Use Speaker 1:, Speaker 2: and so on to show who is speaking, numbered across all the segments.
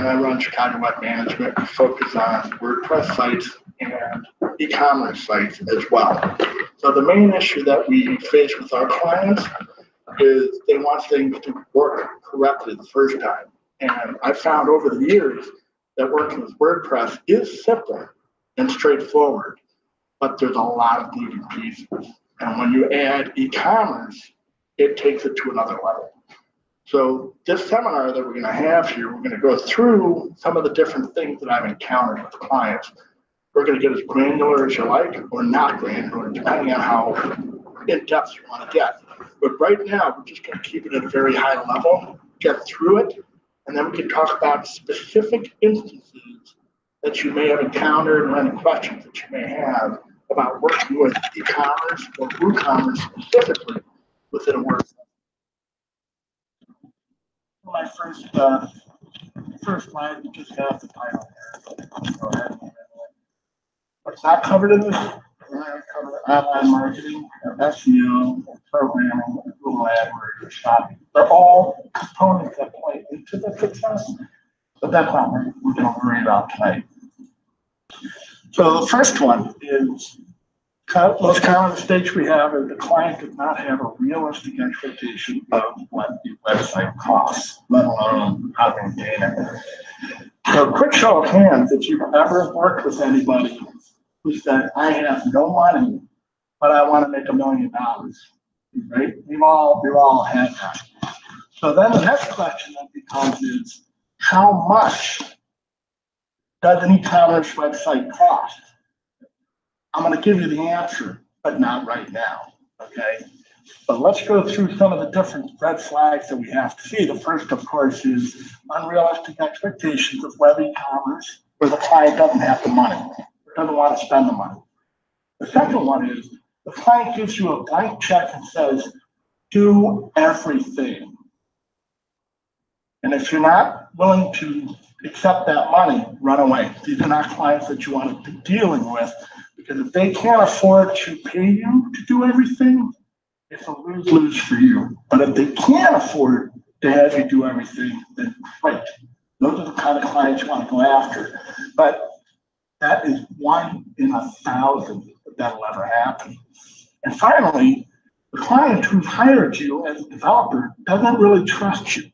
Speaker 1: and I run Chicago Web Management. We focus on WordPress sites and e-commerce sites as well. So the main issue that we face with our clients is they want things to work correctly the first time. And I found over the years that working with WordPress is simple and straightforward, but there's a lot of moving pieces. And when you add e-commerce, it takes it to another level. So this seminar that we're going to have here, we're going to go through some of the different things that I've encountered with clients. We're going to get as granular as you like or not granular, depending on how in-depth you want to get. But right now, we're just going to keep it at a very high level, get through it, and then we can talk about specific instances that you may have encountered or any questions that you may have about working with e-commerce or WooCommerce specifically within a WordPress. My first slide, we just have the title here. Go ahead. What's not covered in this? We're going to cover online marketing, SEO, programming, Google AdWords, shopping. They're all components that play into the success, but that's not what we're going to worry about tonight. So the first one is most common mistakes we have is the client does not have a realistic expectation of what the website costs, let alone how to maintain it. So quick show of hands, if you've ever worked with anybody who said, I have no money, but I want to make $1 million, right? We've all had that. So then the next question that becomes is, how much does an e-commerce website cost? I'm going to give you the answer, but not right now, okay? But let's go through some of the different red flags that we have to see. The first, of course, is unrealistic expectations of web e-commerce where the client doesn't have the money, or doesn't want to spend the money. The second one is the client gives you a blank check and says, do everything. And if you're not willing to accept that money, run away. These are not clients that you want to be dealing with, because if they can't afford to pay you to do everything, it's a lose-lose for you. But if they can't afford to have you do everything, then great. Those are the kind of clients you want to go after. But that is 1 in 1,000 that'll ever happen. And finally, the client who's hired you as a developer doesn't really trust you.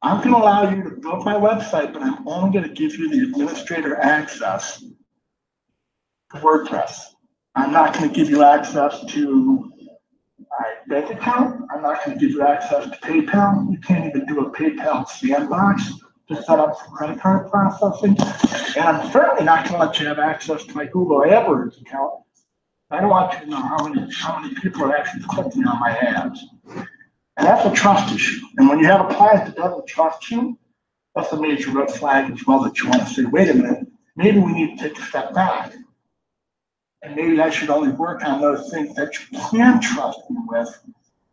Speaker 1: I'm going to allow you to build my website, but I'm only going to give you the administrator access to WordPress. I'm not going to give you access to my bank account. I'm not going to give you access to PayPal. You can't even do a PayPal sandbox to set up for credit card processing. And I'm certainly not going to let you have access to my Google AdWords account. I don't want you to know how many people are actually clicking on my ads. And that's a trust issue. And when you have a client that doesn't trust you, that's a major red flag as well that you want to say, wait a minute, maybe we need to take a step back. And maybe I should only work on those things that you can trust me with,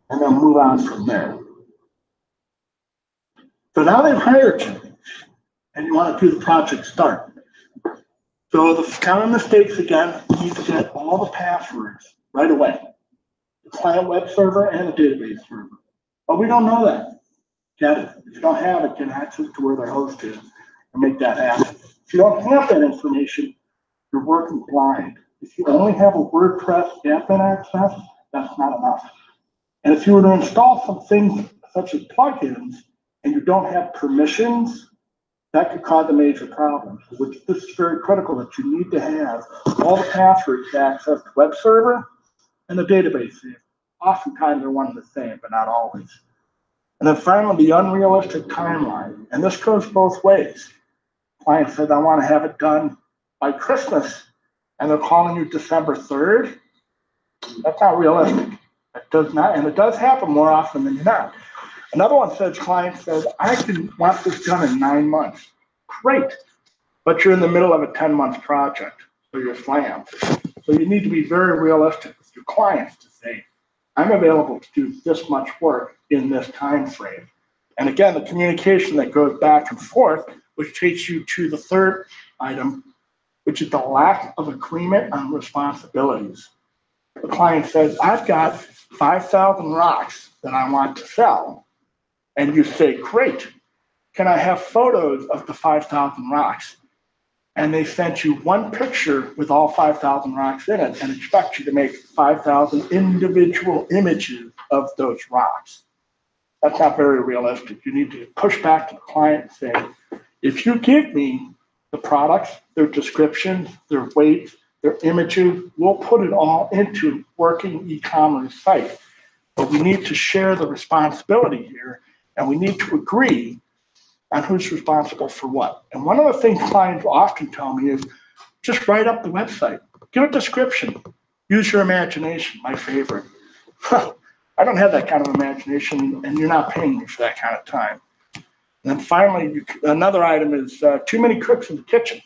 Speaker 1: and then move on from there. So now they've hired you, and you want to do the project start. So the common mistakes, again, you need to get all the passwords right away. The client web server and the database server. But we don't know that. Get it. If you don't have it, get access to where their host is and make that happen. If you don't have that information, you're working blind. If you only have a WordPress admin access, that's not enough. And if you were to install some things such as plugins and you don't have permissions, that could cause a major problem. Which this is very critical that you need to have all the passwords to access the web server and the database. Oftentimes they're one and the same, but not always. And then finally, the unrealistic timeline. And this goes both ways. Client says, I want to have it done by Christmas, and they're calling you December 3rd. That's not realistic. It does not, and it does happen more often than not. Another one says, client says, I can want this done in 9 months. Great, but you're in the middle of a 10-month project, so you're slammed. So you need to be very realistic with your clients to say, I'm available to do this much work in this time frame. And again, the communication that goes back and forth, which takes you to the third item, which is the lack of agreement on responsibilities. The client says, I've got 5,000 rocks that I want to sell. And you say, great, can I have photos of the 5,000 rocks? And they sent you one picture with all 5,000 rocks in it and expect you to make 5,000 individual images of those rocks. That's not very realistic. You need to push back to the client and say, if you give me the products, their descriptions, their weights, their images, we'll put it all into working e-commerce site. But we need to share the responsibility here, and we need to agree on who's responsible for what. And one of the things clients often tell me is just write up the website, give a description, use your imagination, my favorite. I don't have that kind of imagination, and you're not paying me for that kind of time. And then finally, another item is too many cooks in the kitchen.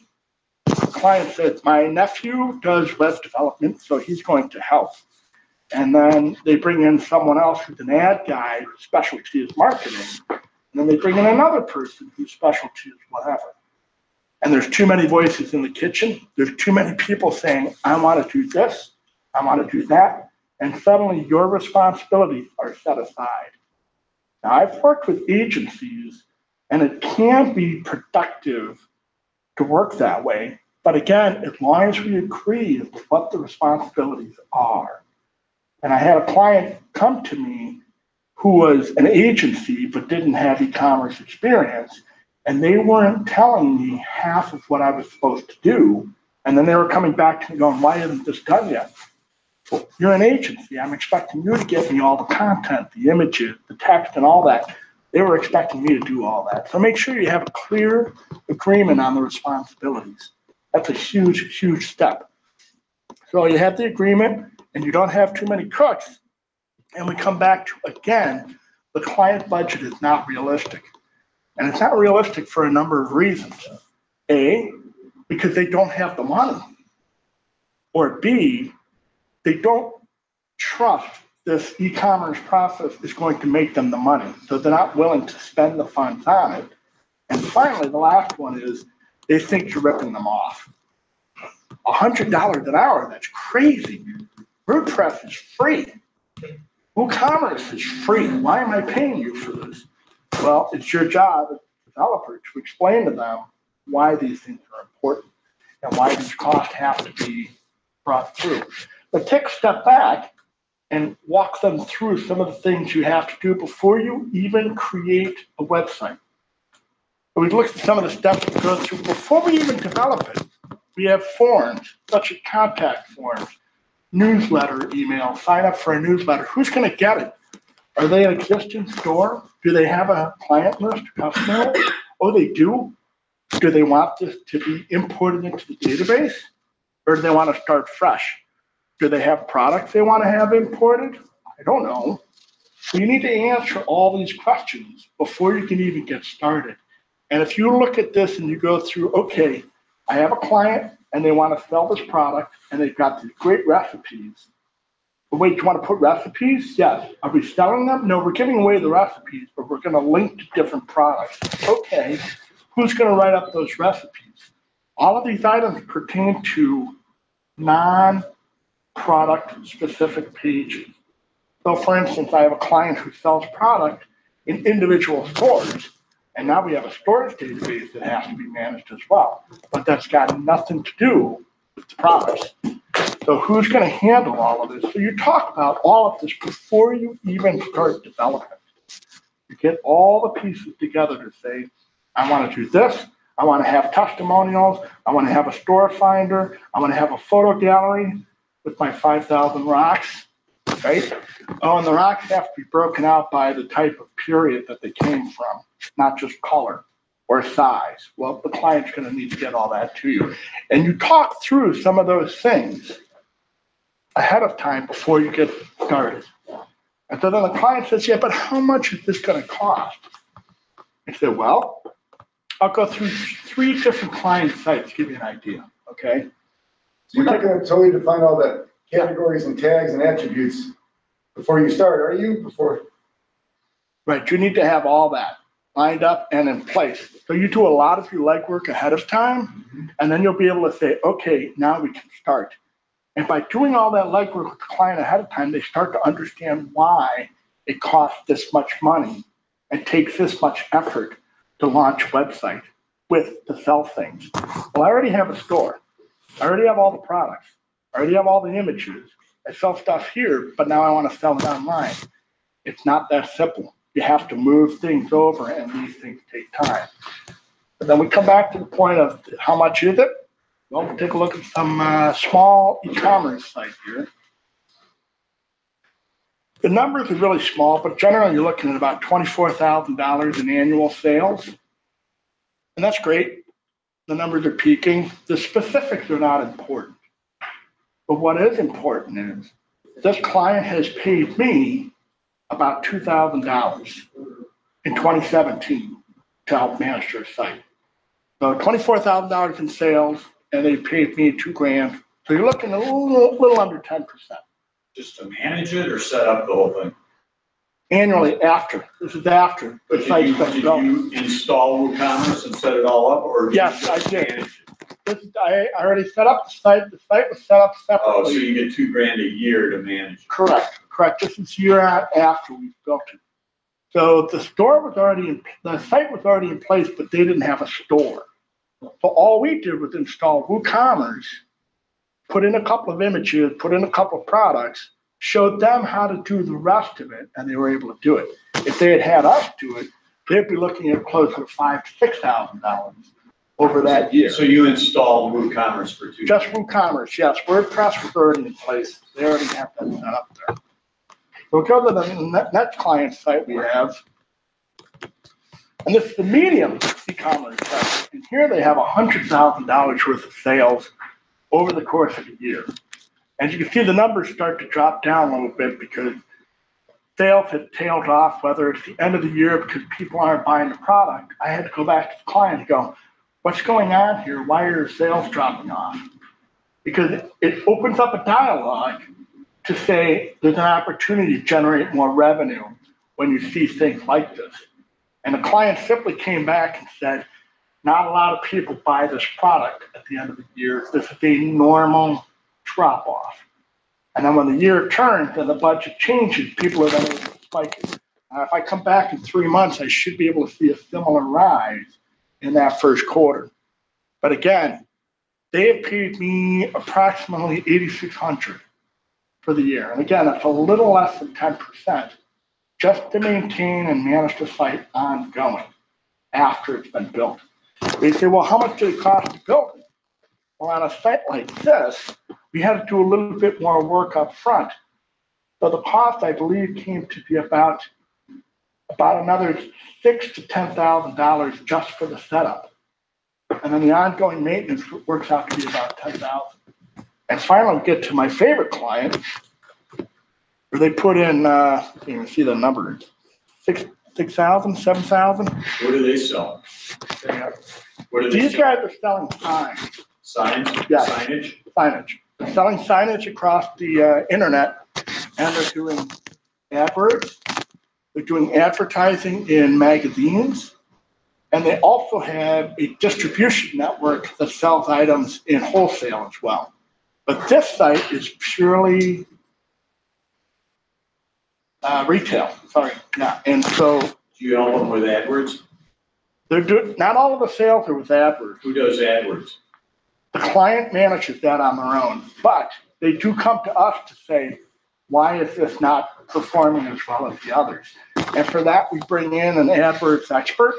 Speaker 1: The client says, my nephew does web development, so he's going to help. And then they bring in someone else who's an ad guy whose specialty is marketing. And then they bring in another person whose specialty is whatever. And there's too many voices in the kitchen. There's too many people saying, I want to do this, I want to do that. And suddenly your responsibilities are set aside. Now, I've worked with agencies, and it can be productive to work that way. But again, as long as we agree as to what the responsibilities are. And I had a client come to me who was an agency but didn't have e-commerce experience, and they weren't telling me half of what I was supposed to do. And then they were coming back to me going, why isn't this done yet? Well, you're an agency. I'm expecting you to give me all the content, the images, the text, and all that. They were expecting me to do all that. So make sure you have a clear agreement on the responsibilities. That's a huge, huge step. So you have the agreement, and you don't have too many cooks. And we come back to, again, the client budget is not realistic. And it's not realistic for a number of reasons. A, because they don't have the money. Or B, they don't trust this e-commerce process is going to make them the money. So they're not willing to spend the funds on it. And finally, the last one is they think you're ripping them off. $100 an hour, that's crazy. WordPress is free. WooCommerce is free. Why am I paying you for this? Well, it's your job as a developer to explain to them why these things are important and why these costs have to be brought through. But take a step back and walk them through some of the things you have to do before you even create a website. So we looked at some of the steps we go through before we even develop it. We have forms, such as contact forms, newsletter email, sign up for a newsletter. Who's going to get it? Are they an existing store? Do they have a client list, customer? Oh, they do? Do they want this to be imported into the database? Or do they want to start fresh? Do they have products they want to have imported? I don't know. So you need to answer all these questions before you can even get started. And if you look at this and you go through, okay, I have a client and they want to sell this product and they've got these great recipes. But wait, do you want to put recipes? Yes. Are we selling them? No, we're giving away the recipes, but we're going to link to different products. Okay, who's going to write up those recipes? All of these items pertain to non-product specific pages. So for instance, I have a client who sells product in individual stores. And now we have a storage database that has to be managed as well. But that's got nothing to do with the products. So who's going to handle all of this? So you talk about all of this before you even start development. You get all the pieces together to say, I want to do this. I want to have testimonials. I want to have a store finder. I want to have a photo gallery with my 5,000 rocks, right? Oh, and the rocks have to be broken out by the type of period that they came from, not just color or size. Well, the client's going to need to get all that to you. And you talk through some of those things ahead of time before you get started. And so then the client says, yeah, but how much is this going to cost? I said, well, I'll go through 3 different client sites to give you an idea, okay?
Speaker 2: So you're not going to totally define all the categories and tags and attributes before you start, are you?
Speaker 1: Right, you need to have all that lined up and in place. So you do a lot of your legwork ahead of time, and then you'll be able to say, okay, now we can start. And by doing all that legwork with the client ahead of time, they start to understand why it costs this much money and takes this much effort to to launch a website to sell things. Well, I already have a store. I already have all the products. I already have all the images. I sell stuff here, but now I want to sell it online. It's not that simple. You have to move things over, and these things take time. But then we come back to the point of how much is it? Well, we'll take a look at some small e-commerce site here. The numbers are really small, but generally you're looking at about $24,000 in annual sales. And that's great. The numbers are peaking. The specifics are not important. But what is important is this client has paid me about $2,000 in 2017 to help manage their site. So $24,000 in sales, and they paid me $2,000. So you're looking at a little under 10%.
Speaker 3: Just to manage it or set up the whole thing?
Speaker 1: Annually after. This is after the site's been built.
Speaker 3: Did you install WooCommerce and set it all up, or
Speaker 1: yes, I did. I already set up the site. The site was set up separately.
Speaker 3: Oh, so you get $2,000 a year to manage it.
Speaker 1: Correct. This is year after we built it. So the store was already the site was already in place, but they didn't have a store. So all we did was install WooCommerce, put in a couple of images, put in a couple of products, showed them how to do the rest of it, and they were able to do it. If they had us do it, they'd be looking at closer to $5,000 to $6,000 over that year.
Speaker 3: So you installed WooCommerce for $2,000?
Speaker 1: Just WooCommerce, yes. WordPress was already in place. They already have that set up there. So we'll go to the next client site we have. And this is the medium e-commerce site. And here they have $100,000 worth of sales over the course of a year. As you can see, the numbers start to drop down a little bit because sales have tailed off, whether it's the end of the year because people aren't buying the product. I had to go back to the client and go, what's going on here? Why are your sales dropping off? Because it opens up a dialogue to say there's an opportunity to generate more revenue when you see things like this. And the client simply came back and said, not a lot of people buy this product at the end of the year. This is a normal drop off. And then when the year turns and the budget changes, people are then able to spike it. If I come back in 3 months, I should be able to see a similar rise in that first quarter. But again, they have paid me approximately $8,600 for the year. And again, it's a little less than 10% just to maintain and manage the site ongoing after it's been built. They say, well, how much did it cost to build it? Well, on a site like this, we had to do a little bit more work up front. So the cost, I believe, came to be about another $6,000 to $10,000 just for the setup. And then the ongoing maintenance works out to be about $10,000. And finally, we get to my favorite client, where they put in, you can see the number, 6,000, 7,000.
Speaker 3: What do they sell? What do they
Speaker 1: These
Speaker 3: sell?
Speaker 1: guys are selling signs.
Speaker 3: Signs?
Speaker 1: Yes.
Speaker 3: Signage?
Speaker 1: Signage. They're selling signage across the internet, and they're doing AdWords. They're doing advertising in magazines, and they also have a distribution network that sells items in wholesale as well. But this site is purely retail. Sorry, yeah. And so
Speaker 3: Do you help them with AdWords?
Speaker 1: they're doing. Not all of the sales are with AdWords.
Speaker 3: Who does AdWords?
Speaker 1: The client manages that on their own, but they do come to us to say, why is this not performing as well as the others? And for that, we bring in an AdWords expert,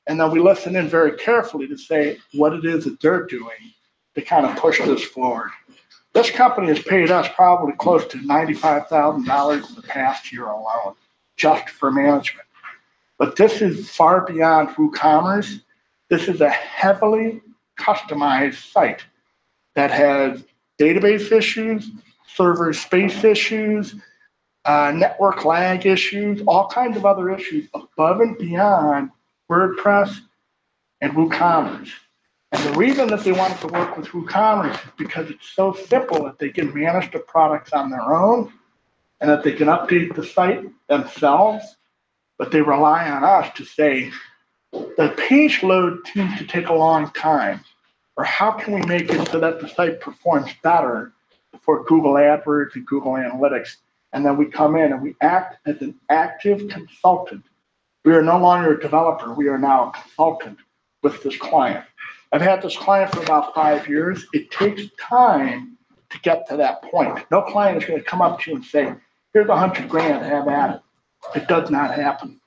Speaker 1: and then we listen in very carefully to say what it is that they're doing to kind of push this forward. This company has paid us probably close to $95,000 in the past year alone, just for management. But this is far beyond WooCommerce. This is a heavily customized site that has database issues, server space issues, network lag issues, all kinds of other issues above and beyond WordPress and WooCommerce. And the reason that they wanted to work with WooCommerce is because it's so simple that they can manage the products on their own and that they can update the site themselves, but they rely on us to say, the page load seems to take a long time, or how can we make it so that the site performs better for Google AdWords and Google Analytics? And then we come in and we act as an active consultant We are no longer a developer. We are now a consultant with this client. I've had this client for about 5 years. It takes time to get to that point. No client is going to come up to you and say, here's $100,000, have at it. It does not happen.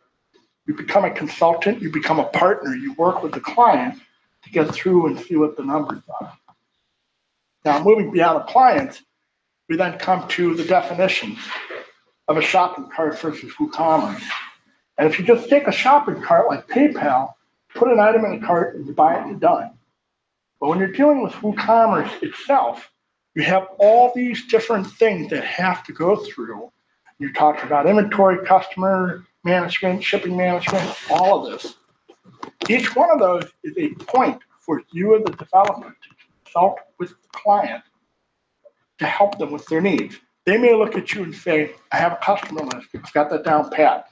Speaker 1: You become a consultant, you become a partner, you work with the client to get through and see what the numbers are. Now, moving beyond the clients, we then come to the definitions of a shopping cart versus WooCommerce. And if you just take a shopping cart like PayPal, put an item in a cart and you buy it, you're done. But when you're dealing with WooCommerce itself, you have all these different things that have to go through. You're talking about inventory, customer management, shipping management, all of this. Each one of those is a point for you as a developer to consult with the client to help them with their needs. They may look at you and say, I have a customer list. I've got that down pat.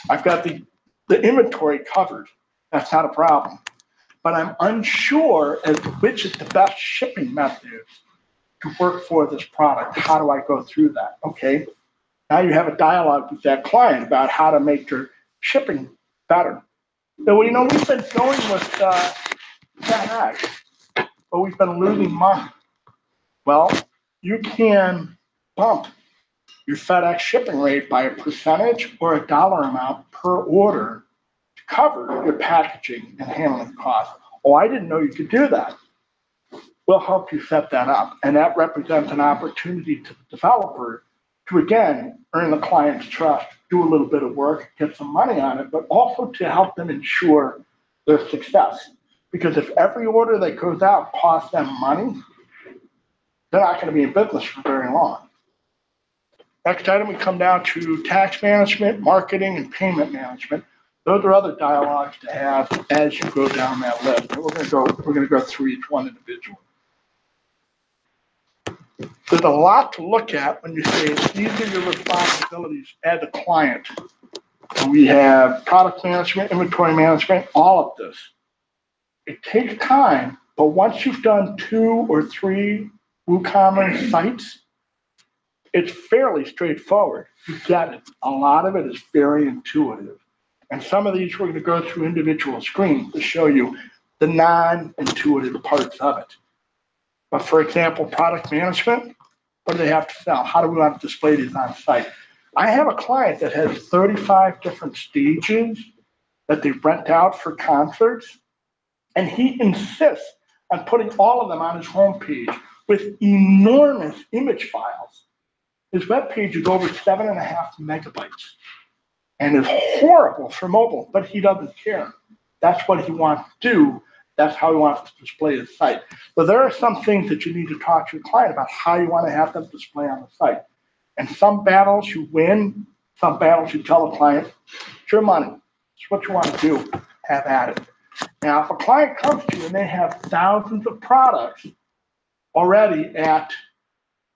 Speaker 1: I've got the inventory covered. That's not a problem. But I'm unsure as to which is the best shipping method to work for this product. How do I go through that? Okay. Now you have a dialogue with that client about how to make your shipping better. So, we've been going with FedEx, but we've been losing money. Well, you can bump your FedEx shipping rate by a percentage or a dollar amount per order to cover your packaging and handling costs. Oh, I didn't know you could do that. We'll help you set that up. And that represents an opportunity to the developer to, again, earn the client's trust, do a little bit of work, get some money on it, but also to help them ensure their success. Because if every order that goes out costs them money, they're not going to be in business for very long. Next item, we come down to tax management, marketing, and payment management. Those are other dialogues to have as you go down that list. And we're going to go through each one individually. There's a lot to look at when you say these are your responsibilities as a client. And we have product management, inventory management, all of this. It takes time, but once you've done 2 or 3 WooCommerce sites, it's fairly straightforward. You get it. A lot of it is very intuitive. And some of these we're going to go through individual screens to show you the non-intuitive parts of it. But for example, product management, what do they have to sell? How do we want to display these on site? I have a client that has 35 different stages that they rent out for concerts, and he insists on putting all of them on his homepage with enormous image files. His webpage is over 7.5 megabytes and is horrible for mobile, but he doesn't care. That's what he wants to do. That's how he wants to display his site. So there are some things that you need to talk to your client about how you want to have them display on the site. And some battles you win, some battles you tell the client, it's your money. It's what you want to do. Have at it. Now, if a client comes to you and they have thousands of products already at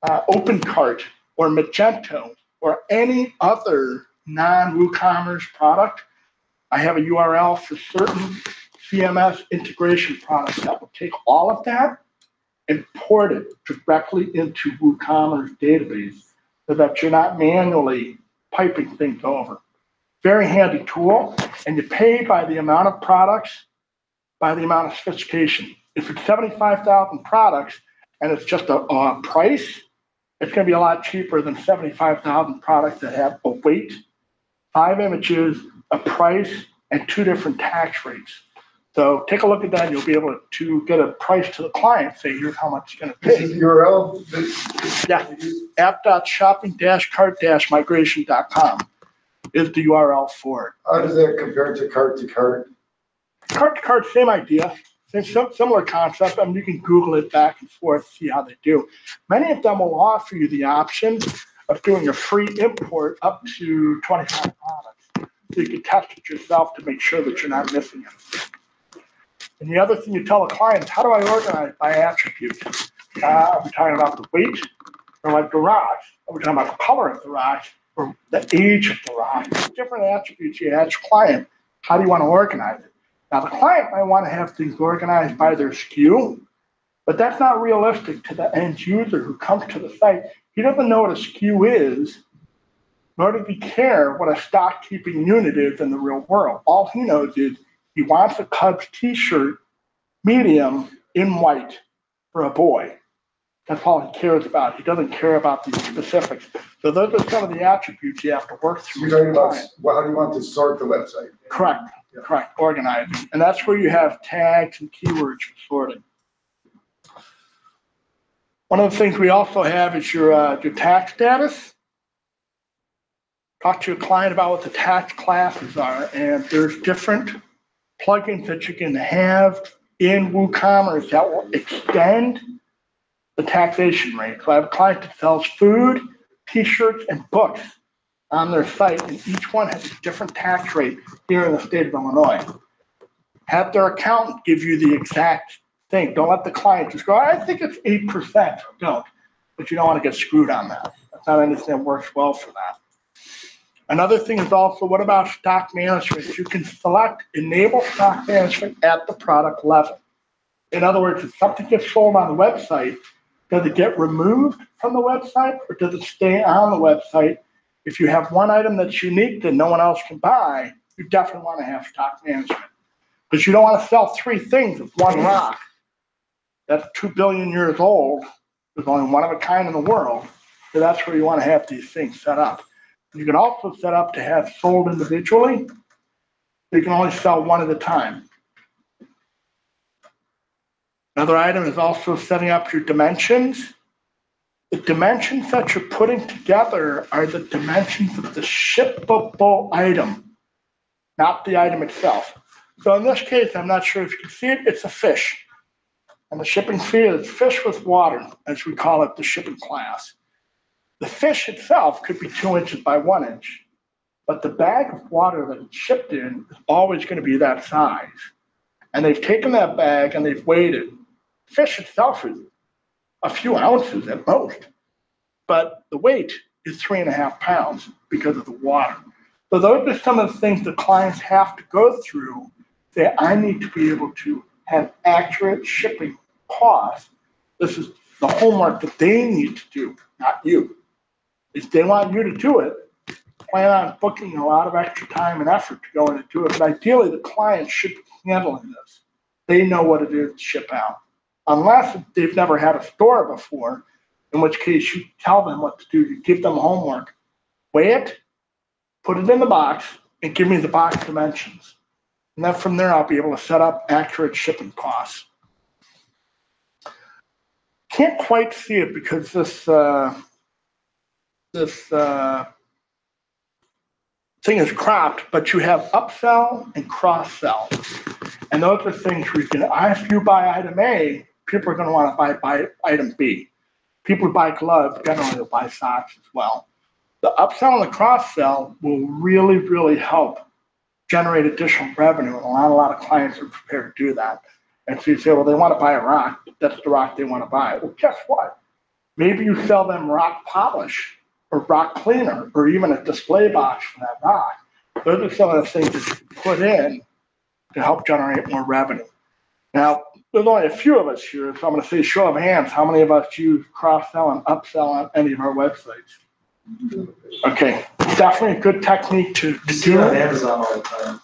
Speaker 1: OpenCart or Magento or any other non-WooCommerce product, I have a URL for certain CMS integration products that will take all of that and port it directly into WooCommerce database so that you're not manually piping things over. Very handy tool, and you pay by the amount of products, by the amount of sophistication. If it's 75,000 products and it's just a price, it's going to be a lot cheaper than 75,000 products that have a weight, 5 images, a price, and 2 different tax rates. So take a look at that, and you'll be able to get a price to the client, say, here's how much it's going to pay.
Speaker 2: This is the URL?
Speaker 1: Yeah, app.shopping-cart-migration.com is the URL for it.
Speaker 2: How does that compare to cart to cart?
Speaker 1: Cart to cart, same idea. Similar concept. I mean, you can Google it back and forth, see how they do. Many of them will offer you the option of doing a free import up to 25 products. So you can test it yourself to make sure that you're not missing anything. And the other thing you tell the client is, how do I organize by attribute? Are we talking about the weight or like the rise? Are we talking about the color of the rise or the age of the rise? Different attributes you ask your client. How do you want to organize it? Now, the client might want to have things organized by their SKU, but that's not realistic to the end user who comes to the site. He doesn't know what a SKU is, nor does he care what a stock keeping unit is in the real world. All he knows is he wants a Cubs t-shirt, medium, in white for a boy. That's all he cares about. He doesn't care about the specifics. So those are some of the attributes you have to work through.
Speaker 2: You're talking about, well, how do you want to sort the website?
Speaker 1: Correct, correct, organizing. And that's where you have tags and keywords for sorting. One of the things we also have is your tax status. Talk to your client about what the tax classes are, and there's different plugins that you can have in WooCommerce that will extend the taxation rate. So I have a client that sells food, t-shirts, and books on their site, and each one has a different tax rate here in the state of Illinois. Have their accountant give you the exact thing. Don't let the client just go, I think it's 8%. Don't, but you don't want to get screwed on that. That's not anything that works well for that. Another thing is also, what about stock management? You can select enable stock management at the product level. In other words, if something gets sold on the website, does it get removed from the website or does it stay on the website? If you have one item that's unique that no one else can buy, you definitely want to have stock management. Because you don't want to sell three things with one rock that's 2 billion years old. There's only one of a kind in the world. So that's where you want to have these things set up. You can also set up to have sold individually. You can only sell one at a time. Another item is also setting up your dimensions. The dimensions that you're putting together are the dimensions of the shippable item, not the item itself. So in this case, I'm not sure if you can see it, it's a fish. And the shipping fee is fish with water, as we call it, the shipping class. The fish itself could be 2 inches by 1 inch, but the bag of water that it's shipped in is always going to be that size. And they've taken that bag and they've weighed it. Fish itself is a few ounces at most, but the weight is 3.5 pounds because of the water. So those are some of the things the clients have to go through that I need to be able to have accurate shipping costs. This is the homework that they need to do, not you. If they want you to do it, plan on booking a lot of extra time and effort to go in and do it. But ideally, the client should be handling this. They know what it is to ship out. Unless they've never had a store before, in which case you tell them what to do. You give them homework. Weigh it, put it in the box, and give me the box dimensions. And then from there, I'll be able to set up accurate shipping costs. Can't quite see it because this thing is cropped, but you have upsell and cross-sell. And those are things where you can, if you buy item A, people are going to want to buy item B. People who buy gloves generally will buy socks as well. The upsell and the cross-sell will really, really help generate additional revenue. And a lot of clients are prepared to do that. And so you say, well, they want to buy a rock. That's the rock they want to buy. Well, guess what? Maybe you sell them rock polish or rock cleaner or even a display box for that rock. Those are some of the things that you can put in to help generate more revenue. Now, there's only a few of us here, so I'm going to say show of hands. How many of us use cross-sell and upsell on any of our websites? Okay, definitely a good technique to do.
Speaker 4: On Amazon all the time.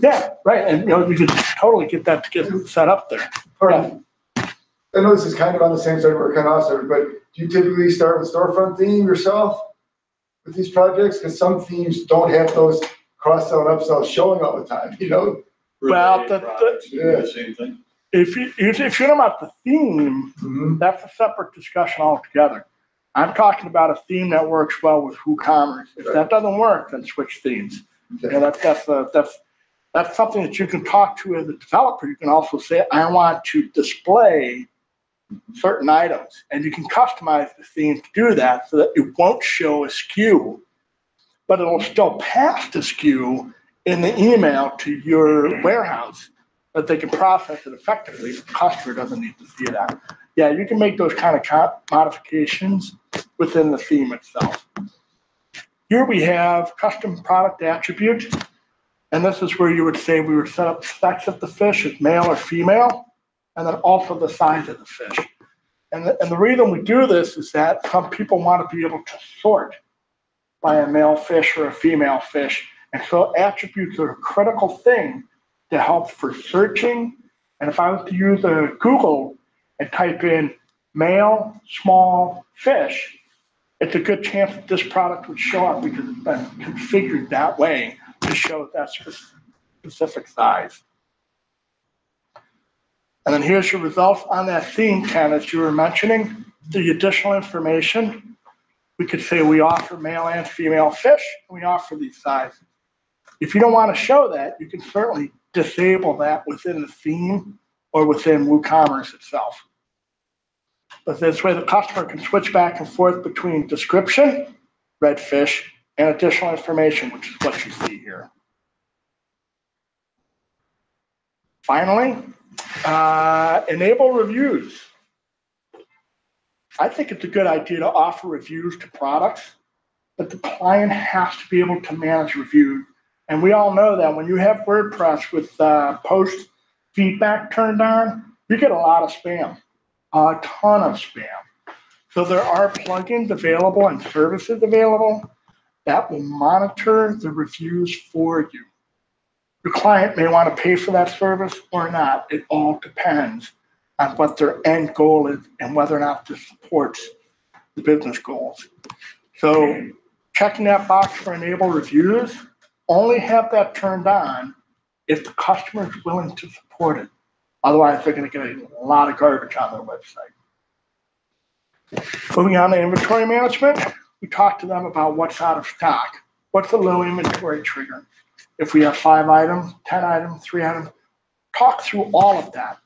Speaker 1: Yeah, right, and you could totally get that to get set up there.
Speaker 2: Pardon. I know this is kind of on the same side we're kind of off, but do you typically start with storefront theme yourself with these projects? Because some themes don't have those cross-sell and upsell showing all the time,
Speaker 1: Well,
Speaker 3: The same thing.
Speaker 1: if you're about the theme, that's a separate discussion altogether. I'm talking about a theme that works well with WooCommerce. If that doesn't work, then switch themes.
Speaker 2: Okay.
Speaker 1: That's something that you can talk to as a developer. You can also say, I want to display certain items, and you can customize the theme to do that so that it won't show a SKU, but it'll still pass the SKU in the email to your warehouse, that they can process it effectively. The customer doesn't need to see that. Yeah, you can make those kind of modifications within the theme itself. Here we have custom product attribute, and this is where you would say we would set up specs of the fish as male or female, and then also the size of the fish. And the reason we do this is that some people want to be able to sort by a male fish or a female fish. And so attributes are a critical thing to help for searching. And if I was to use a Google and type in male small fish, it's a good chance that this product would show up because it's been configured that way to show that specific size. And then here's your results on that theme, Ken, as you were mentioning, the additional information. We could say we offer male and female fish, and we offer these sizes. If you don't want to show that, you can certainly disable that within the theme or within WooCommerce itself. But this way the customer can switch back and forth between description, red fish, and additional information, which is what you see here. Finally, enable reviews. I think it's a good idea to offer reviews to products, but the client has to be able to manage reviews. And we all know that when you have WordPress with post feedback turned on, you get a lot of spam, a ton of spam. So there are plugins available and services available that will monitor the reviews for you. Your client may want to pay for that service or not. It all depends on what their end goal is and whether or not this supports the business goals. So checking that box for enable reviews, only have that turned on if the customer is willing to support it. Otherwise, they're going to get a lot of garbage on their website. Moving on to inventory management, we talked to them about what's out of stock. What's a low inventory trigger? If we have 5 items, 10 items, 3 items, talk through all of that.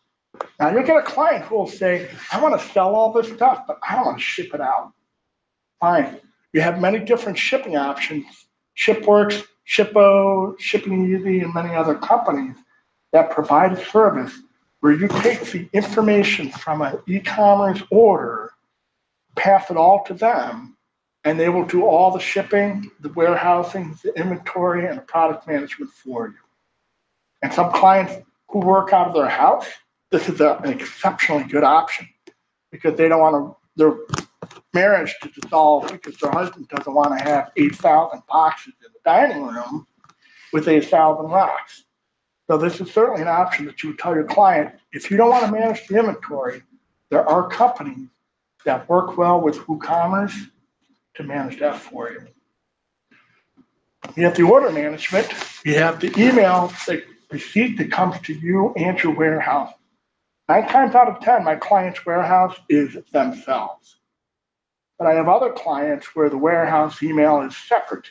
Speaker 1: Now, you'll get a client who will say, I want to sell all this stuff, but I don't want to ship it out. Fine. You have many different shipping options. ShipWorks, Shippo, Shipping Easy, and many other companies that provide a service where you take the information from an e-commerce order, pass it all to them, and they will do all the shipping, the warehousing, the inventory, and the product management for you. And some clients who work out of their house, this is an exceptionally good option because they don't want their marriage to dissolve because their husband doesn't want to have 8,000 boxes in the dining room with 8,000 rocks. So this is certainly an option that you would tell your client, if you don't want to manage the inventory, there are companies that work well with WooCommerce to manage that for you. You have the order management. You have the email receipt that comes to you and your warehouse. 9 times out of 10, my client's warehouse is themselves. But I have other clients where the warehouse email is separate,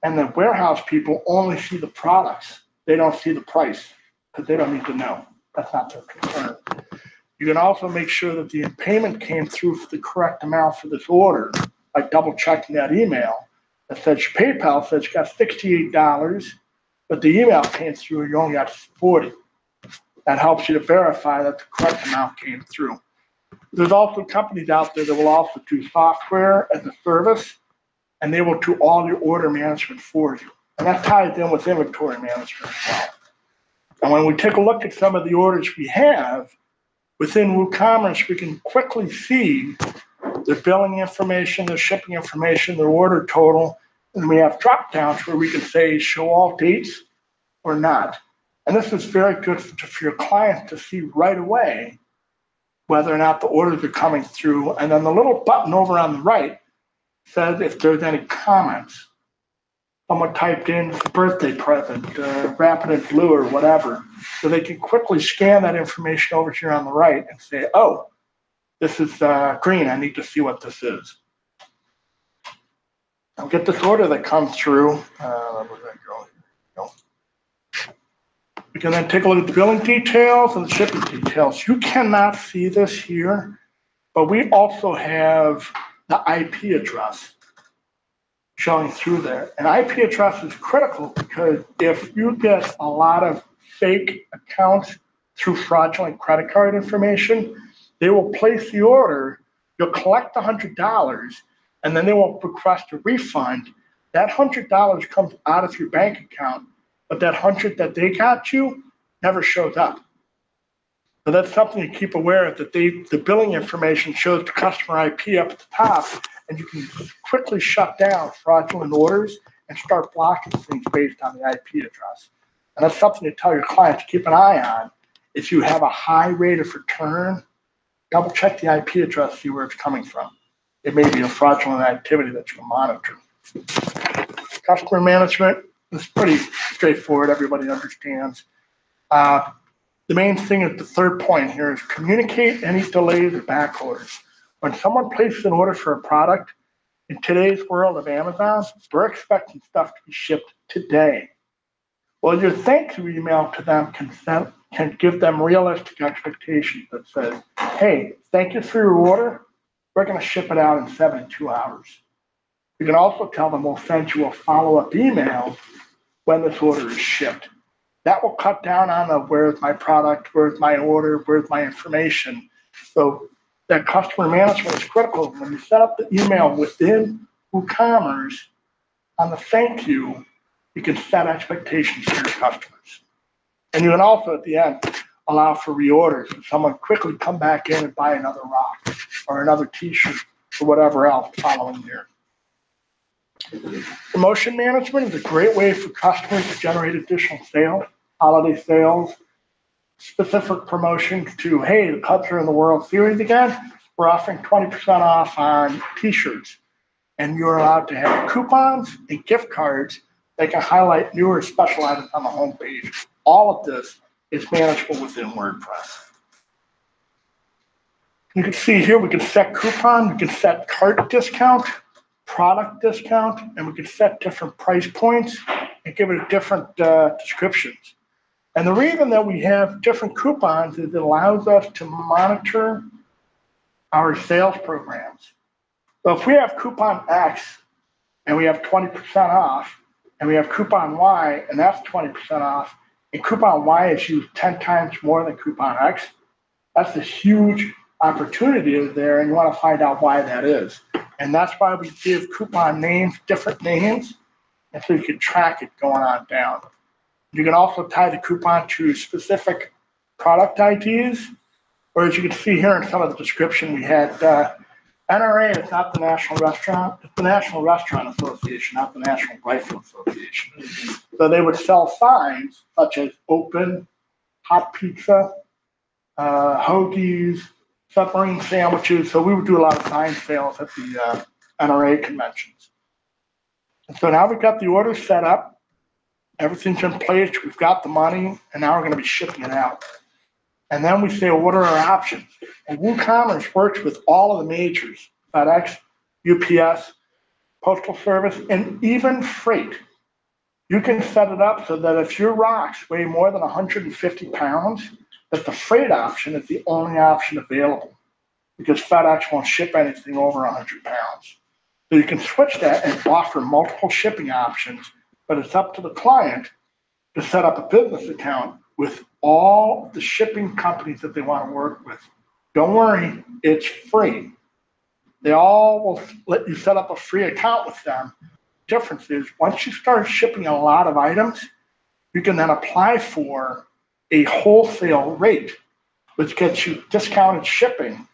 Speaker 1: and the warehouse people only see the products. They don't see the price because they don't need to know. That's not their concern. You can also make sure that the payment came through for the correct amount for this order by double checking that email. That says PayPal says you got $68, but the email came through and you only got $40. That helps you to verify that the correct amount came through. There's also companies out there that will also do software as a service, and they will do all your order management for you. And that ties in with inventory management as well. And when we take a look at some of the orders we have within WooCommerce, we can quickly see their billing information, their shipping information, their order total, and we have drop downs where we can say show all dates or not. And this is very good for your clients to see right away whether or not the orders are coming through. And then the little button over on the right says if there's any comments. Someone typed in birthday present, wrap it in blue or whatever. So they can quickly scan that information over here on the right and say, oh, this is green. I need to see what this is. I'll get this order that comes through. Where did that go? We can then take a look at the billing details and the shipping details. You cannot see this here, but we also have the IP address showing through there. And IP address is critical because if you get a lot of fake accounts through fraudulent credit card information, they will place the order, you'll collect $100, and then they will request a refund. That $100 comes out of your bank account, but that $100 that they got you never shows up. So that's something to keep aware of, that the billing information shows the customer IP up at the top, and you can quickly shut down fraudulent orders and start blocking things based on the IP address. And that's something to tell your client to keep an eye on. If you have a high rate of return, double check the IP address, see where it's coming from. It may be a fraudulent activity that you can monitor. Customer management is pretty straightforward. Everybody understands. The main thing is the third point here is communicate any delays or back orders. When someone places an order for a product, in today's world of Amazon, we're expecting stuff to be shipped today. Well, your thank you email to them can give them realistic expectations that says, hey, thank you for your order. We're going to ship it out in 72 hours. You can also tell them we'll send you a follow-up email when this order is shipped. That will cut down on the where's my product, where's my order, where's my information. So that customer management is critical. When you set up the email within WooCommerce, on the thank you, you can set expectations for your customers. And you can also, at the end, allow for reorders. If someone quickly come back in and buy another rock or another t-shirt or whatever else following year. Promotion management is a great way for customers to generate additional sales, holiday sales, specific promotions to, hey, the Cubs are in the World Series again. We're offering 20% off on t-shirts. And you're allowed to have coupons and gift cards that can highlight newer special items on the homepage. All of this is manageable within WordPress. You can see here we can set coupon, we can set cart discount, product discount, and we can set different price points and give it a different descriptions. And the reason that we have different coupons is it allows us to monitor our sales programs. So if we have coupon X and we have 20% off, and we have coupon Y and that's 20% off, and coupon Y is used 10 times more than coupon X, that's a huge opportunity there, and you want to find out why that is. And that's why we give coupon names different names, and so you can track it going on down. You can also tie the coupon to specific product IDs, or as you can see here in some of the description, we had NRA is not the National Restaurant, it's the National Restaurant Association, not the National Rifle Association. So they would sell signs such as open, hot pizza, hoagies, submarine sandwiches. So we would do a lot of sign sales at the NRA conventions. And so now we've got the order set up, everything's in place, we've got the money, and now we're going to be shipping it out. And then we say, what are our options? And WooCommerce works with all of the majors, FedEx, UPS, Postal Service, and even freight. You can set it up so that if your rocks weigh more than 150 pounds, that the freight option is the only option available because FedEx won't ship anything over 100 pounds. So you can switch that and offer multiple shipping options, but it's up to the client to set up a business account with all the shipping companies that they want to work with. Don't worry, it's free. They all will let you set up a free account with them. Difference is once you start shipping a lot of items, you can then apply for a wholesale rate, which gets you discounted shipping.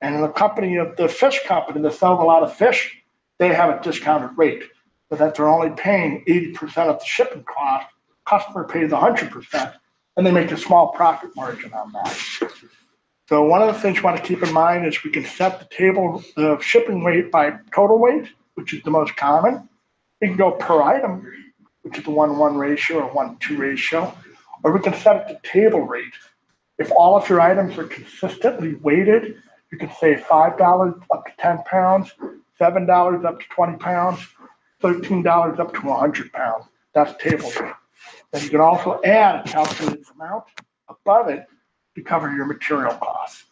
Speaker 1: And in the company of the fish company that sells a lot of fish, they have a discounted rate so that they're only paying 80% of the shipping cost. Customer pays 100%, and they make a small profit margin on that. So one of the things you want to keep in mind is we can set the shipping weight by total weight, which is the most common. We can go per item, which is the 1-1 ratio or 1-2 ratio, or we can set it to table rate. If all of your items are consistently weighted, you can say $5 up to 10 pounds, $7 up to 20 pounds, $13 up to 100 pounds. That's table rate. Then you can also add a calculated amount above it to cover your material costs.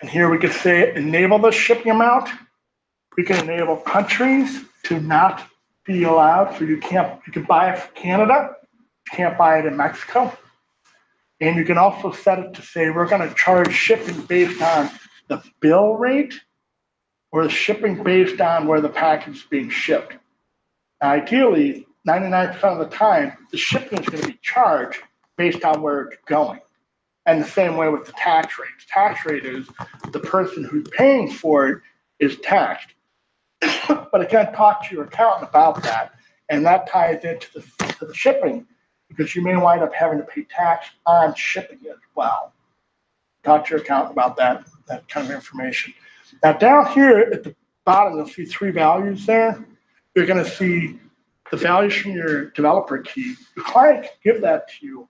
Speaker 1: And here we can say enable the shipping amount. We can enable countries to not be allowed. So you can buy it from Canada, you can't buy it in Mexico. And you can also set it to say we're going to charge shipping based on the bill rate or the shipping based on where the package is being shipped. Now, ideally, 99% of the time, the shipping is going to be charged based on where it's going. And the same way with the tax rates. Tax rate is the person who's paying for it is taxed. But again, talk to your accountant about that. And that ties into the shipping, because you may wind up having to pay tax on shipping as well. Talk to your accountant about that kind of information. Now down here at the bottom, you'll see 3 values there. You're going to see the values from your developer key. The client can give that to you.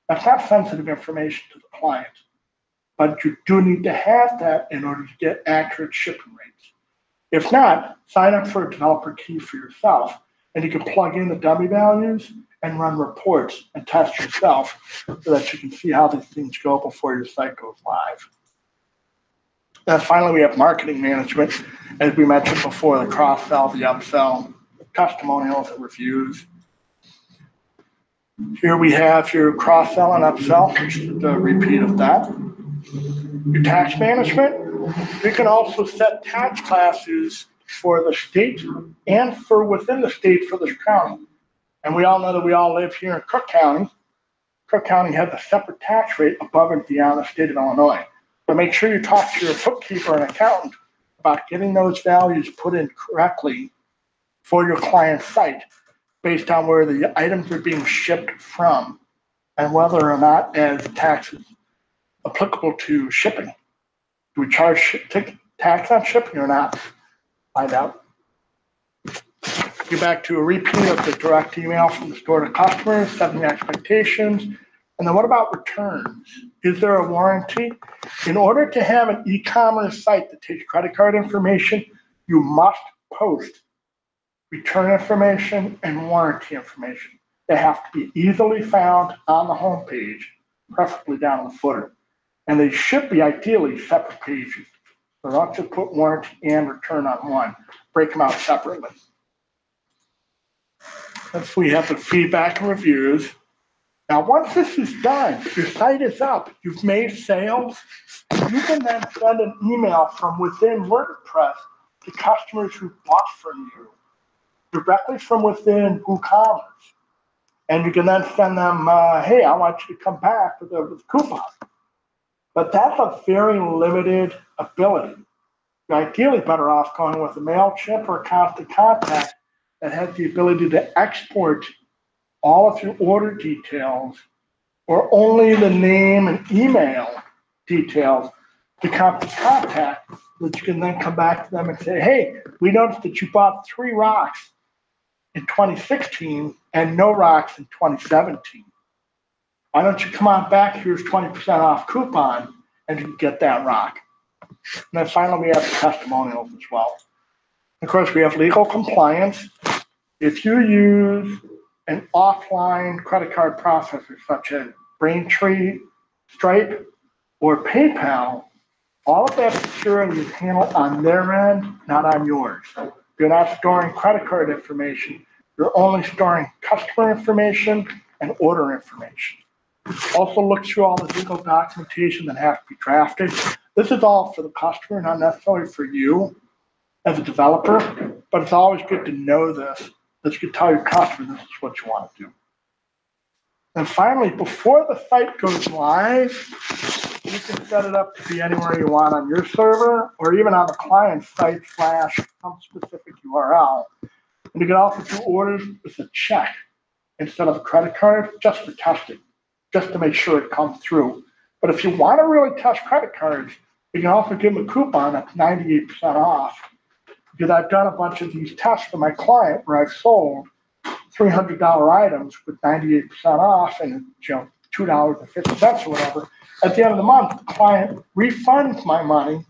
Speaker 1: That's not sensitive information to the client, but you do need to have that in order to get accurate shipping rates. If not, sign up for a developer key for yourself, and you can plug in the dummy values and run reports and test yourself so that you can see how these things go before your site goes live. And finally, we have marketing management. As we mentioned before, the cross-sell, the upsell, testimonials and reviews. Here we have your cross-sell and upsell, which is the repeat of that. Your tax management. You can also set tax classes for the state and for within the state for the county. And we all know that we all live here in Cook County. Cook County has a separate tax rate above and beyond the state of Illinois. So make sure you talk to your bookkeeper and accountant about getting those values put in correctly for your client's site based on where the items are being shipped from and whether or not as taxes applicable to shipping. Do we charge tax on shipping or not? Find out. Get back to a repeat of the direct email from the store to customers, setting expectations. And then what about returns? Is there a warranty? In order to have an e-commerce site that takes credit card information, you must post return information and warranty information. They have to be easily found on the home page, preferably down in the footer. And they should be ideally separate pages. So don't just put warranty and return on one. Break them out separately. Next, we have the feedback and reviews. Now, once this is done, your site is up, you've made sales, you can then send an email from within WordPress to customers who bought from you, directly from within WooCommerce. And you can then send them, hey, I want you to come back with a coupon. But that's a very limited ability. You're ideally better off going with a MailChimp or Constant Contact that has the ability to export all of your order details or only the name and email details to Constant Contact, that you can then come back to them and say, hey, we noticed that you bought 3 rocks in 2016 and no rocks in 2017. Why don't you come on back? Here's 20% off coupon, and you can get that rock. And then finally, we have testimonials as well. Of course, we have legal compliance. If you use an offline credit card processor such as Braintree, Stripe, or PayPal, all of that security is handled on their end, not on yours. You're not storing credit card information. You're only storing customer information and order information. Also look through all the legal documentation that has to be drafted. This is all for the customer, not necessarily for you as a developer, but it's always good to know this, that you can tell your customer this is what you want to do. And finally, before the site goes live, you can set it up to be anywhere you want on your server or even on the client site / some specific URL. And you can also do orders with a check instead of a credit card, just for testing, just to make sure it comes through. But if you want to really test credit cards, you can also give them a coupon that's 98% off. Because I've done a bunch of these tests for my client where I've sold $300 items with 98% off and $2.50 or whatever. At the end of the month, the client refunds my money,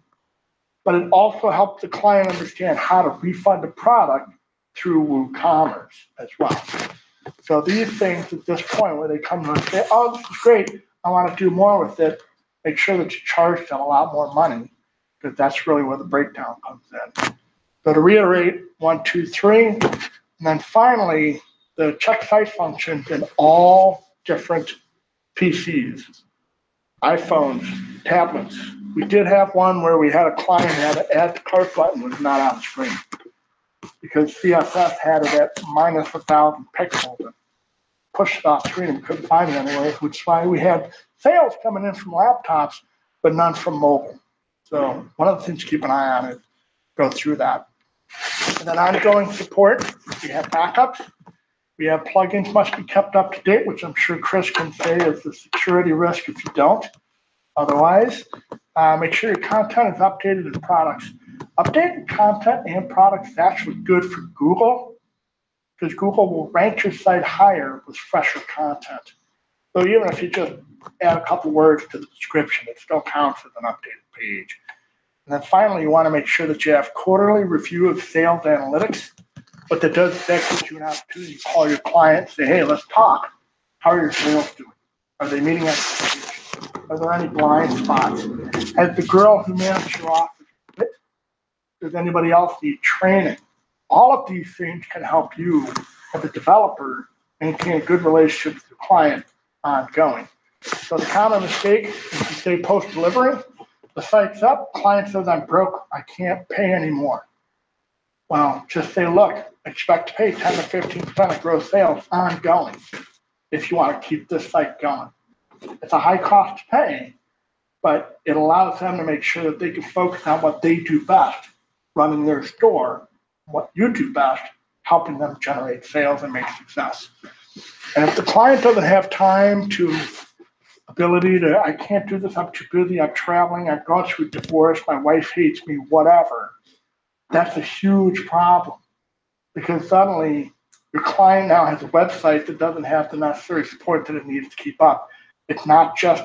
Speaker 1: but it also helps the client understand how to refund the product through WooCommerce as well. So these things at this point where they come to and say, oh, this is great, I want to do more with it, make sure that you charge them a lot more money, because that's really where the breakdown comes in. So to reiterate, 1, 2, 3, and then finally, the check site functions in all different PCs, iPhones, tablets. We did have one where we had a client who had to add the cart button was not on screen because CSS had it at -1,000 pixels and pushed it off screen and we couldn't find it anyway, which is why we had sales coming in from laptops, but none from mobile. So one of the things to keep an eye on is go through that. And then ongoing support, we have backups. We have plugins must be kept up to date, which I'm sure Chris can say is a security risk if you don't. Otherwise, make sure your content is updated as products. Updated content and products is actually good for Google because Google will rank your site higher with fresher content. So even if you just add a couple words to the description, it still counts as an updated page. And then finally, you want to make sure that you have quarterly review of sales analytics. What that does is that gives you an opportunity to call your client and say, hey, let's talk. How are your sales doing? Are they meeting expectations? Are there any blind spots? Has the girl who managed your office quit? Does anybody else need training? All of these things can help you as a developer maintain a good relationship with your client ongoing. So the common mistake is to say post-delivery, the site's up, client says I'm broke, I can't pay anymore. Well, just say, look, expect to pay 10 to 15% of gross sales ongoing if you want to keep this site going. It's a high cost to pay, but it allows them to make sure that they can focus on what they do best, running their store, what you do best, helping them generate sales and make success. And if the client doesn't have time to ability to, I can't do this, I'm too busy, I'm traveling, I've gone through a divorce, my wife hates me, whatever, that's a huge problem because suddenly your client now has a website that doesn't have the necessary support that it needs to keep up. It's not just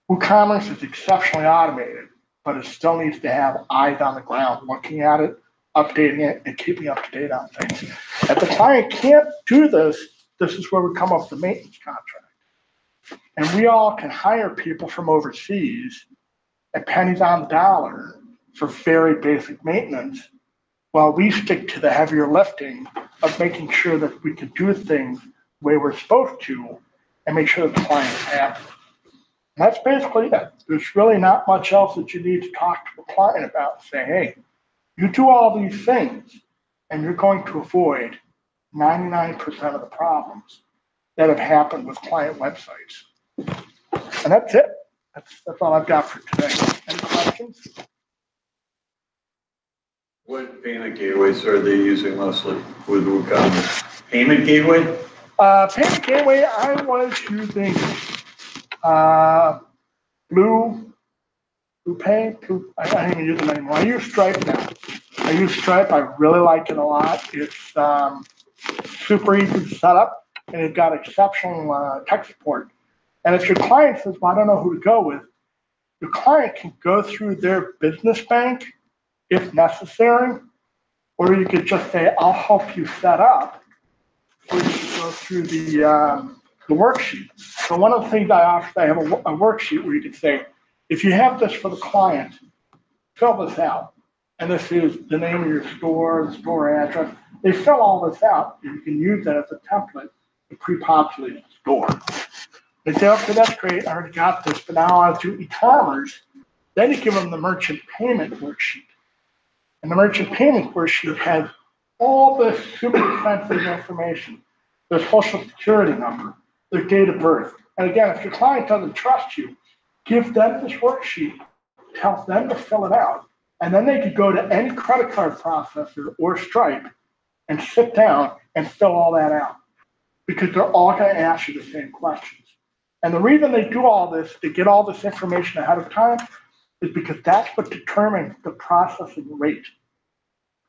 Speaker 1: WooCommerce is exceptionally automated, but it still needs to have eyes on the ground, looking at it, updating it, and keeping up to date on things. If the client can't do this, this is where we come up with the maintenance contract. And we all can hire people from overseas at pennies on the dollar for very basic maintenance, while we stick to the heavier lifting of making sure that we can do things the way we're supposed to and make sure that the client's happy. And that's basically it. There's really not much else that you need to talk to the client about. Say, hey, you do all these things and you're going to avoid 99% of the problems that have happened with client websites. And that's it. That's all I've got for today. Any questions?
Speaker 3: What payment gateways are they using mostly with WooCommerce? Payment gateway?
Speaker 1: Payment gateway, I was using Blue Pay. I don't even use them anymore. I use Stripe now. I use Stripe. I really like it a lot. It's super easy to set up, and it's got exceptional tech support. And if your client says, well, I don't know who to go with, your client can go through their business bank if necessary, or you could just say, I'll help you set up, or you can go through the worksheet. So one of the things I offer, I have a worksheet where you can say, if you have this for the client, fill this out. And this is the name of your store, the store address. They fill all this out, and you can use that as a template to pre-populate the store. They say, okay, that's great, I already got this, but now I'll do e-commerce. Then you give them the merchant payment worksheet. And the merchant payment worksheet has all this super sensitive information, their social security number, their date of birth. And again, if your client doesn't trust you, give them this worksheet, tell them to fill it out, and then they could go to any credit card processor or Stripe and sit down and fill all that out because they're all going to ask you the same questions. And the reason they do all this, they get all this information ahead of time, is because that's what determines the processing rate.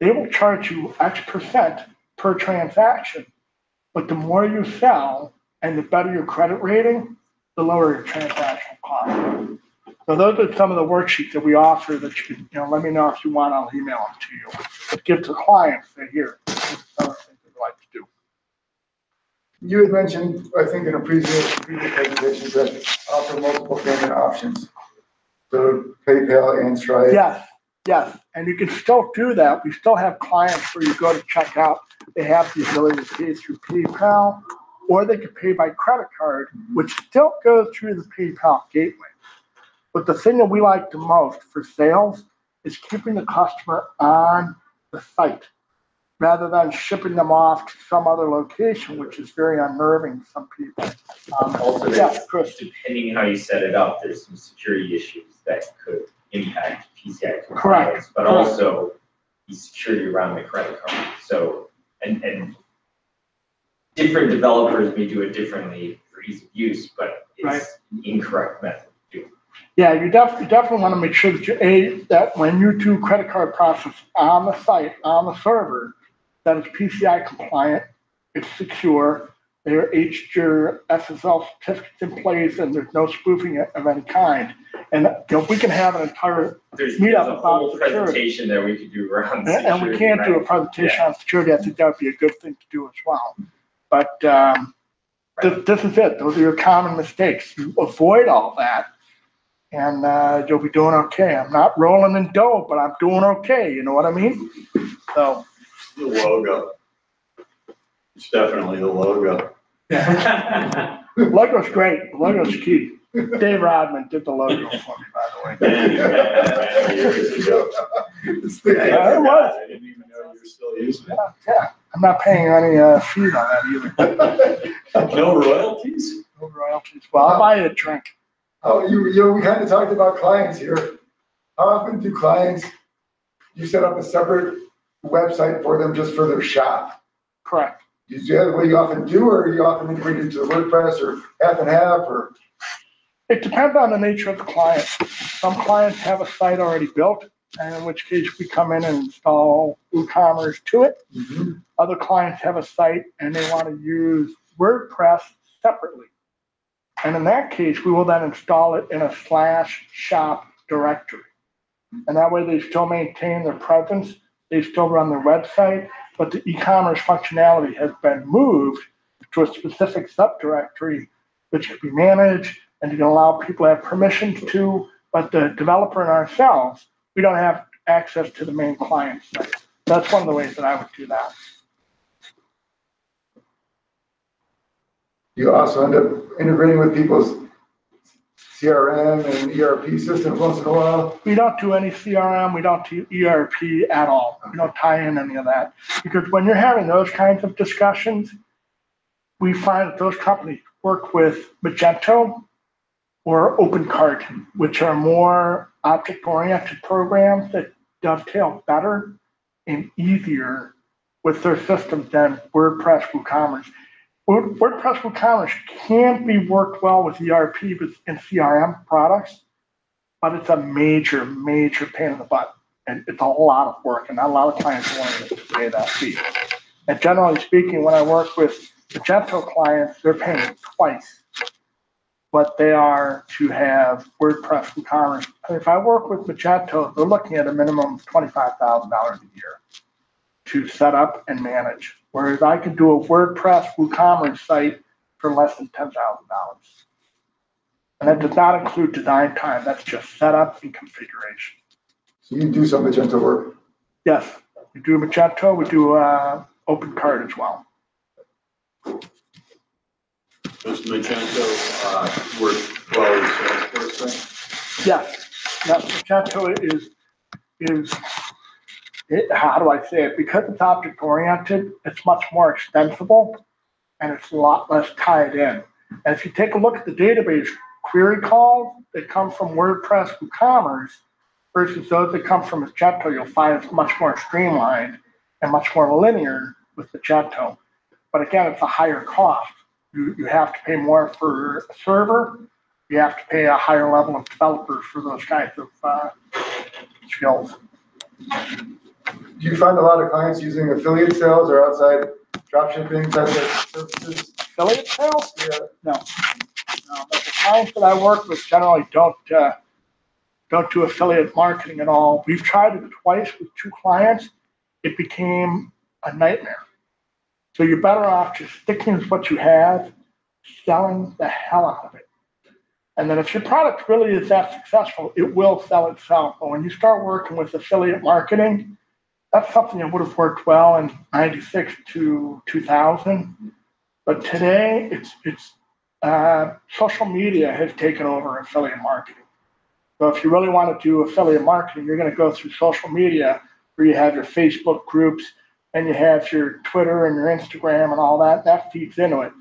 Speaker 1: They will charge you X percent per transaction, but the more you sell and the better your credit rating, the lower your transactional cost. So those are some of the worksheets that we offer that you can, let me know if you want, I'll email them to you. But give to clients, say, here, this is some of the things we'd like to do.
Speaker 2: You had mentioned, I think in a previous presentation, that offer multiple payment options. So PayPal and Stripe.
Speaker 1: Yes. And you can still do that. We still have clients where you go to checkout, they have the ability to pay through PayPal, or they can pay by credit card, which still goes through the PayPal gateway. But the thing that we like the most for sales is keeping the customer on the site rather than shipping them off to some other location, which is very unnerving to some people.
Speaker 4: Also,
Speaker 1: Yeah,
Speaker 4: there's,
Speaker 1: Chris.
Speaker 4: depending on how you set it up, there's some security issues that could impact PCI compliance,
Speaker 1: Correct.
Speaker 4: but also the security around the credit card. So, and different developers may do it differently for ease of use, but it's an incorrect method to do it.
Speaker 1: Yeah, you definitely want to make sure that that when you do credit card process on the site, on the server, that it's PCI compliant, it's secure, there your SSL certificates in place, and there's no spoofing of any kind. And we can have an entire
Speaker 4: There's
Speaker 1: meetup
Speaker 4: a
Speaker 1: about
Speaker 4: whole
Speaker 1: security.
Speaker 4: presentation that we could do around security.
Speaker 1: And we can't do a presentation on security. I think that would be a good thing to do as well. But this is it. Those are your common mistakes. You avoid all that, and you'll be doing okay. I'm not rolling in dough, but I'm doing okay. You know what I mean? So
Speaker 3: The logo. It's definitely the logo.
Speaker 1: logo's great. The logo's key. Dave Rodman did the logo for me, by the way.
Speaker 3: Years ago.
Speaker 1: It was.
Speaker 3: I didn't even know you were still using it.
Speaker 1: Yeah. I'm not paying any fees on that either.
Speaker 3: No royalties?
Speaker 1: No royalties. Well, I'll buy you a drink.
Speaker 2: Oh, we kind of talked about clients here. How often do clients, you set up a separate website for them just for their shop?
Speaker 1: Correct.
Speaker 2: Is that what you often do, or are you often integrated into the WordPress, or half and half, or?
Speaker 1: It depends on the nature of the client. Some clients have a site already built, and in which case we come in and install WooCommerce to it.
Speaker 2: Mm-hmm.
Speaker 1: Other clients have a site and they want to use WordPress separately. And in that case, we will then install it in a /shop directory. And that way they still maintain their presence, they still run their website, but the e-commerce functionality has been moved to a specific subdirectory, which can be managed and you can allow people to have permissions to, but the developer and ourselves, we don't have access to the main client site. That's one of the ways that I would do that.
Speaker 2: You also end up integrating with people's CRM and ERP systems once in a while?
Speaker 1: We don't do any CRM, we don't do ERP at all. We don't tie in any of that. Because when you're having those kinds of discussions, we find that those companies work with Magento or OpenCart, which are more object-oriented programs that dovetail better and easier with their systems than WordPress WooCommerce. WordPress WooCommerce can be worked well with ERP and CRM products, but it's a major, major pain in the butt. And it's a lot of work, and not a lot of clients want to pay that fee. And generally speaking, when I work with Magento clients, they're paying twice what they are to have WordPress WooCommerce. If I work with Magento, they're looking at a minimum of $25,000 a year to set up and manage. Whereas I could do a WordPress WooCommerce site for less than $10,000. And that does not include design time. That's just setup and configuration.
Speaker 2: So you do some Magento work?
Speaker 1: Yes, we do Magento. We do OpenCart as well.
Speaker 3: Does Magento work well with Salesforce?
Speaker 1: Yes, Magento is how do I say it? Because it's object oriented, it's much more extensible and it's a lot less tied in. And if you take a look at the database query calls that come from WordPress WooCommerce versus those that come from Magento, you'll find it's much more streamlined and much more linear with Magento. But again, it's a higher cost. You have to pay more for a server. You have to pay a higher level of developers for those kinds of skills.
Speaker 2: Do you find a lot of clients using affiliate sales or outside dropshipping type of services?
Speaker 1: Affiliate sales?
Speaker 2: Yeah.
Speaker 1: No. The clients that I work with generally don't do affiliate marketing at all. We've tried it twice with 2 clients. It became a nightmare. So you're better off just sticking with what you have, selling the hell out of it. And then if your product really is that successful, it will sell itself. But when you start working with affiliate marketing, that's something that would have worked well in 96 to 2000. But today, it's social media has taken over affiliate marketing. So if you really want to do affiliate marketing, you're going to go through social media where you have your Facebook groups and you have your Twitter and your Instagram and all that. That feeds into it.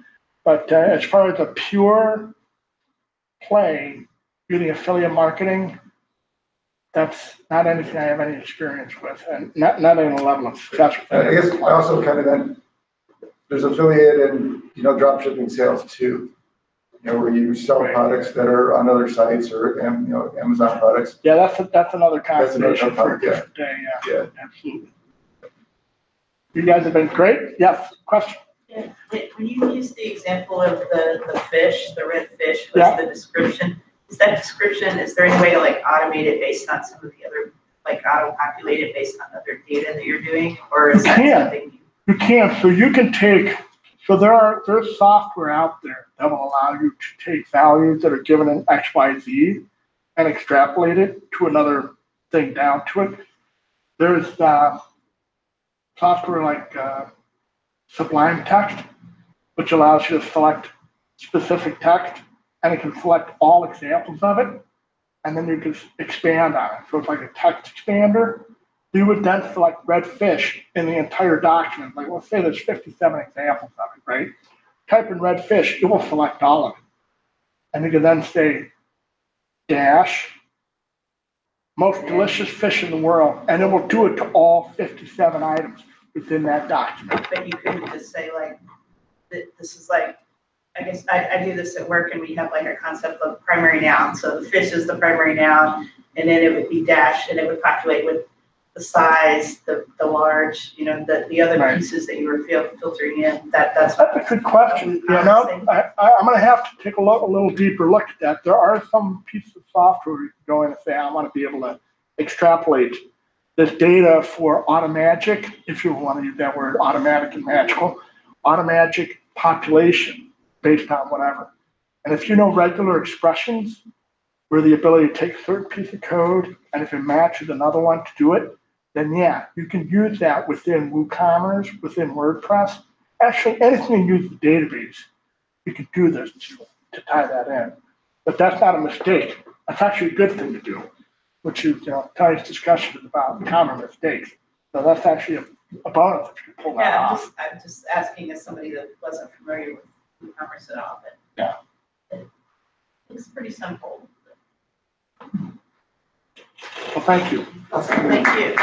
Speaker 1: But as far as a pure play, using affiliate marketing, that's not anything I have any experience with, and not any level of success.
Speaker 2: I guess I also kind of then, there's affiliate and, drop shipping sales too. Where you sell products that are on other sites or, Amazon products.
Speaker 1: Yeah, that's another conversation for a
Speaker 2: topic,
Speaker 1: different day,
Speaker 2: Yeah.
Speaker 1: absolutely. You guys have been great. Yes, question?
Speaker 5: Yeah, when you use the example of the fish, the red fish,
Speaker 1: Yeah.
Speaker 5: what's the description? Is that description, is there any way to like automate it based on some of the other, like auto-populate it based on other data that you're doing? Or is that something?
Speaker 1: You can, so you can take, so there's software out there that will allow you to take values that are given in XYZ and extrapolate it to another thing down to it. There's software like Sublime Text, which allows you to select specific text, and it can select all examples of it, and then you can expand on it. So it's like a text expander. You would then select red fish in the entire document. Like, let's say there's 57 examples of it, right? Type in red fish, it will select all of it. And you can then say dash, most delicious fish in the world, and it will do it to all 57 items within that document.
Speaker 5: But you couldn't just say like, this is like, I guess I do this at work and we have like a concept of primary noun. So the fish is the primary noun, and then it would be dash, and it would populate with the size, the large, the other
Speaker 1: Right.
Speaker 5: pieces that you were filtering in. That's
Speaker 1: a good question. I'm going to have to take a little deeper look at that. There are some pieces of software you can go in and say, I want to be able to extrapolate this data for automagic, if you want to use that word, automatic and magical, automagic population based on whatever. And if you know regular expressions, where the ability to take a certain piece of code, and if it matches another one to do it, then yeah, you can use that within WooCommerce, within WordPress. Actually, anything you use the database, you can do this to tie that in. But that's not a mistake. That's actually a good thing to do, which is, Tony's discussion is about common mistakes. So that's actually a bonus if you pull that off.
Speaker 5: I'm just asking as somebody that wasn't familiar with WooCommerce at all, but
Speaker 1: Yeah.
Speaker 5: it's pretty simple.
Speaker 1: Well, thank you.
Speaker 5: Thank you.